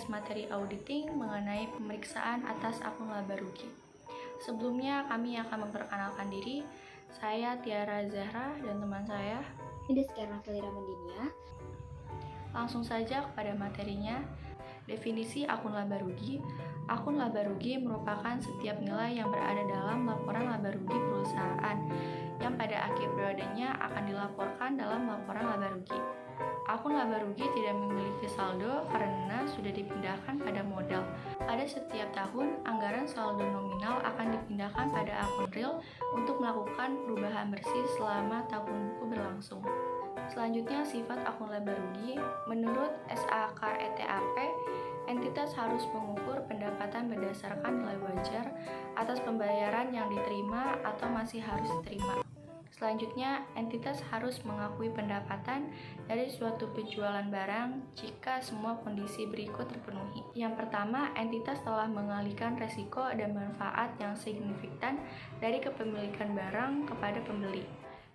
membahas materi auditing mengenai pemeriksaan atas akun laba rugi. Sebelumnya kami akan memperkenalkan diri. Saya Tiara Zahra dan teman saya Deskia Rafaela Mandinia. Langsung saja kepada materinya. Definisi akun laba rugi. Akun laba rugi merupakan setiap nilai yang berada dalam laporan laba rugi perusahaan yang pada akhir periodenya akan dilaporkan dalam laporan laba rugi. Akun laba rugi tidak memiliki saldo karena sudah dipindahkan pada modal. Pada setiap tahun, anggaran saldo nominal akan dipindahkan pada akun real untuk melakukan perubahan bersih selama tahun buku berlangsung. Selanjutnya, sifat akun laba rugi. Menurut SAKETAP, entitas harus mengukur pendapatan berdasarkan nilai wajar atas pembayaran yang diterima atau masih harus diterima. Selanjutnya, entitas harus mengakui pendapatan dari suatu penjualan barang jika semua kondisi berikut terpenuhi. Yang pertama, entitas telah mengalihkan resiko dan manfaat yang signifikan dari kepemilikan barang kepada pembeli.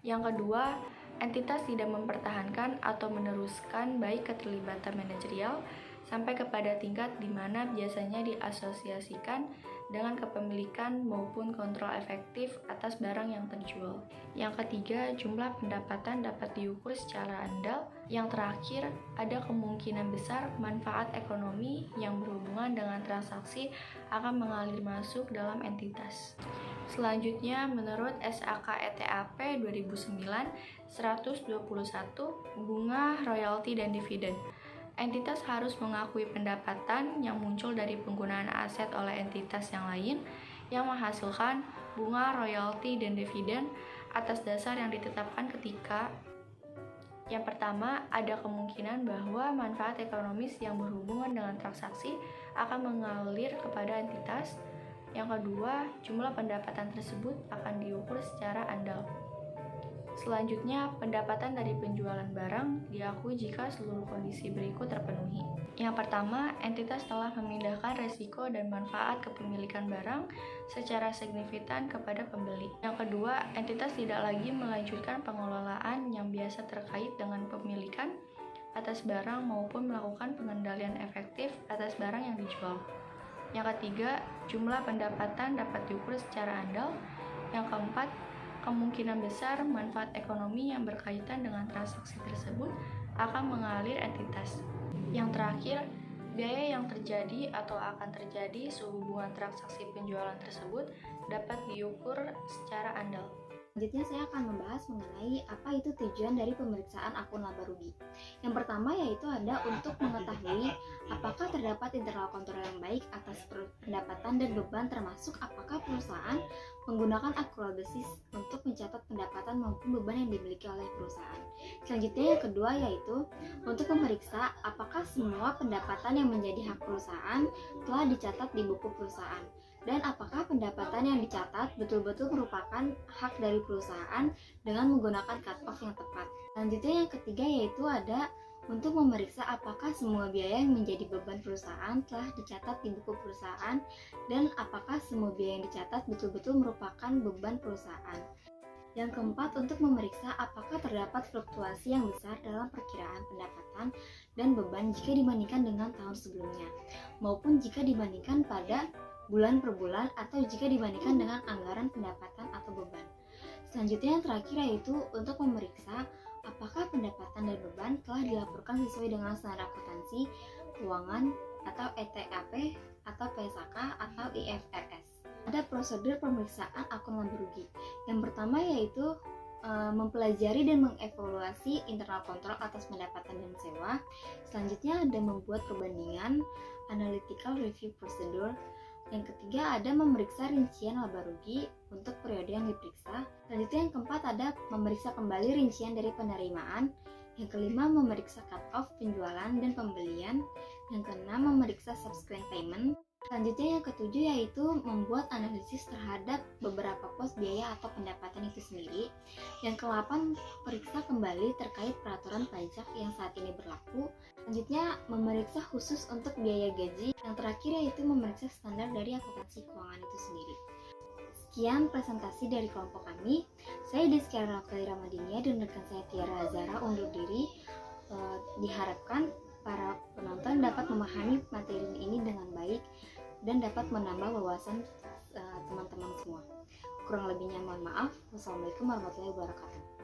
Yang kedua, entitas tidak mempertahankan atau meneruskan baik keterlibatan manajerial sampai kepada tingkat di mana biasanya diasosiasikan dengan kepemilikan maupun kontrol efektif atas barang yang terjual. Yang ketiga, jumlah pendapatan dapat diukur secara andal. Yang terakhir, ada kemungkinan besar manfaat ekonomi yang berhubungan dengan transaksi akan mengalir masuk dalam entitas. Selanjutnya, menurut SAKETAP 2009-121, bunga, royalti, dan dividen. Entitas harus mengakui pendapatan yang muncul dari penggunaan aset oleh entitas yang lain yang menghasilkan bunga, royalti, dan dividen atas dasar yang ditetapkan ketika yang pertama, ada kemungkinan bahwa manfaat ekonomis yang berhubungan dengan transaksi akan mengalir kepada entitas. Yang kedua, jumlah pendapatan tersebut akan diukur secara andal. Selanjutnya, pendapatan dari penjualan barang diakui jika seluruh kondisi berikut terpenuhi. Yang pertama, entitas telah memindahkan resiko dan manfaat kepemilikan barang secara signifikan kepada pembeli. Yang kedua, entitas tidak lagi melanjutkan pengelolaan yang biasa terkait dengan pemilikan atas barang maupun melakukan pengendalian efektif atas barang yang dijual. Yang ketiga, jumlah pendapatan dapat diukur secara andal. Yang keempat, kemungkinan besar manfaat ekonomi yang berkaitan dengan transaksi tersebut akan mengalir entitas. Yang terakhir, biaya yang terjadi atau akan terjadi sehubungan transaksi penjualan tersebut dapat diukur secara andal. Selanjutnya saya akan membahas mengenai apa itu tujuan dari pemeriksaan akun laba rugi. Yang pertama yaitu ada untuk mengetahui apakah terdapat internal kontrol yang baik atas pendapatan dan beban, termasuk apakah perusahaan menggunakan accrual basis untuk mencatat pendapatan maupun beban yang dimiliki oleh perusahaan. Selanjutnya yang kedua yaitu untuk memeriksa apakah semua pendapatan yang menjadi hak perusahaan telah dicatat di buku perusahaan, dan apakah pendapatan yang dicatat betul-betul merupakan hak dari perusahaan dengan menggunakan cut-off yang tepat. Selanjutnya yang ketiga yaitu ada untuk memeriksa apakah semua biaya yang menjadi beban perusahaan telah dicatat di buku perusahaan dan apakah semua biaya yang dicatat betul-betul merupakan beban perusahaan. Yang keempat, untuk memeriksa apakah terdapat fluktuasi yang besar dalam perkiraan pendapatan dan beban jika dibandingkan dengan tahun sebelumnya, maupun jika dibandingkan pada bulan per bulan atau jika dibandingkan dengan anggaran pendapatan atau beban. Selanjutnya yang terakhir yaitu untuk memeriksa apakah pendapatan dan beban telah dilaporkan sesuai dengan standar akuntansi keuangan atau ETAP atau PSAK atau IFRS. Ada prosedur pemeriksaan akun laba rugi. Yang pertama yaitu mempelajari dan mengevaluasi internal kontrol atas pendapatan dan sewa. Selanjutnya ada membuat perbandingan, analytical review procedure. Yang ketiga ada memeriksa rincian laba rugi untuk periode yang diperiksa. Selanjutnya yang keempat ada memeriksa kembali rincian dari penerimaan. Yang kelima memeriksa cut-off penjualan dan pembelian. Yang keenam memeriksa subsequent payment. Selanjutnya yang ketujuh yaitu membuat analisis terhadap beberapa pos biaya atau pendapatan itu sendiri. Yang ke-8 periksa kembali terkait peraturan pajak yang saat ini berlaku. Selanjutnya memeriksa khusus untuk biaya gaji. Yang terakhir yaitu memeriksa standar dari akuntansi keuangan itu sendiri. Sekian presentasi dari kelompok kami. Saya Deskia Rafaela Mandinia dan rekan saya Tiara Zahra undur diri. Diharapkan para penonton diharapkan dapat memahami materi ini dengan baik dan dapat menambah wawasan teman-teman semua. Kurang lebihnya mohon maaf. Wassalamualaikum warahmatullahi wabarakatuh.